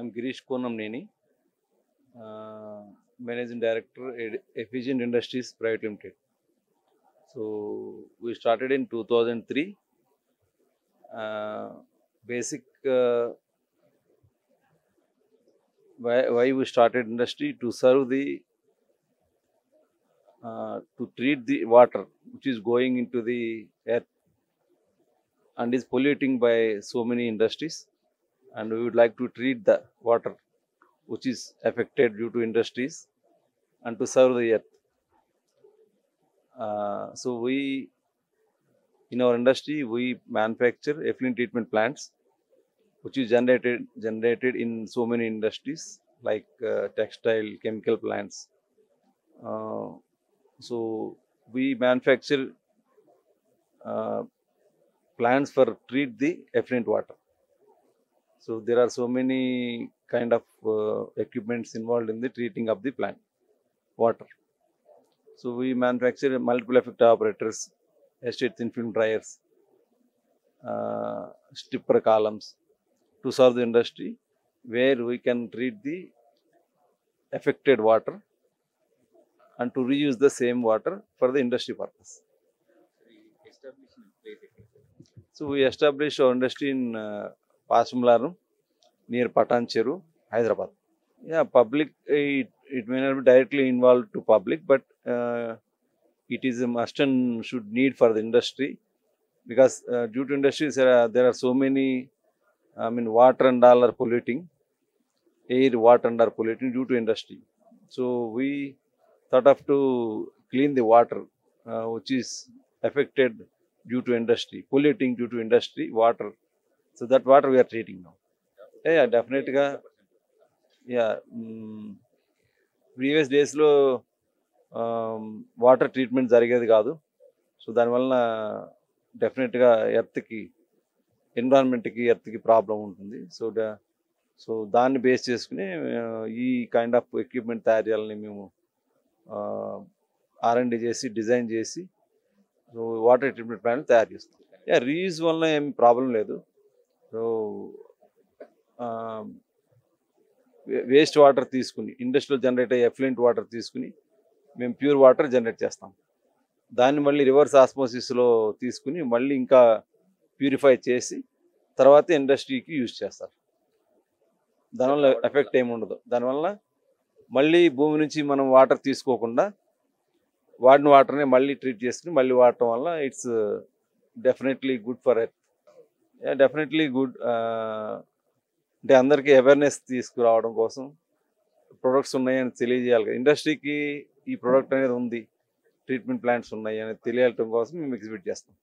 I'm Girish Konamneni, Managing Director at Efficient Industries Private Limited. So we started in 2003. Basic why we started industry to serve the to treat the water which is going into the earth and is polluting by so many industries, and we would like to treat the water which is affected due to industries and to serve the earth. So we in our industry we manufacture effluent treatment plants which is generated in so many industries like textile, chemical plants. Uh, so we manufacture uh, plants for treat the effluent water. So there are so many kind of equipments involved in the treating of the plant water. So we manufacture multiple effect operators, estate thin film dryers, stripper columns to serve the industry, where we can treat the affected water and to reuse the same water for the industry purpose. So we established our industry in Pasumlaram near Patan Cheru, Hyderabad. Yeah, public, it may not be directly involved to public, but it is a must and should need for the industry, because due to industries there are so many, water and all are polluting, air, water and are polluting due to industry. So we thought of to clean the water which is affected due to industry, polluting due to industry water. So that water we are treating now. Yeah, definitely. Yeah, previous డేస్లో water treatment జరిగేది కాదు. So దానివలన డెఫినెట్గా ఎర్త్కి, ఎన్విరాన్మెంట్కి, ఎర్త్కి problem ఉంటుంది. So దాన్ని base చేసుకుని ఈ kind of equipment తయారు చేయాలని మేము R&D చేసి డిజైన్ చేసి సో వాటర్ ట్రీట్మెంట్ ప్లాంట్ తయారు చేస్తాం. రీయూజ్ వలన ఏం ప్రాబ్లం లేదు. సో వేస్ట్ వాటర్ తీసుకుని, ఇండస్ట్రీలో జనరేట్ అయ్యే ఎఫ్లూయెంట్ వాటర్ తీసుకుని మేము ప్యూర్ వాటర్ జనరేట్ చేస్తాం. దాన్ని మళ్ళీ రివర్స్ ఆస్మోసిస్లో తీసుకుని మళ్ళీ ఇంకా ప్యూరిఫై చేసి తర్వాత ఇండస్ట్రీకి యూజ్ చేస్తారు. దానివల్ల ఎఫెక్ట్ ఏమి ఉండదు. దానివల్ల మళ్ళీ భూమి నుంచి మనం వాటర్ తీసుకోకుండా వాడిన వాటర్ని మళ్ళీ ట్రీట్ చేసుకుని మళ్ళీ వాడటం వల్ల it's definitely good for earth. Definitely good. అంటే అందరికీ అవేర్నెస్ తీసుకురావడం కోసం ప్రొడక్ట్స్ ఉన్నాయని తెలియజేయాలి కదా ఇండస్ట్రీకి. ఈ ప్రోడక్ట్ అనేది ఉంది, ట్రీట్మెంట్ ప్లాంట్స్ ఉన్నాయి అనేది తెలియటం కోసం మేము ఎగ్జిబిట్ చేస్తాం.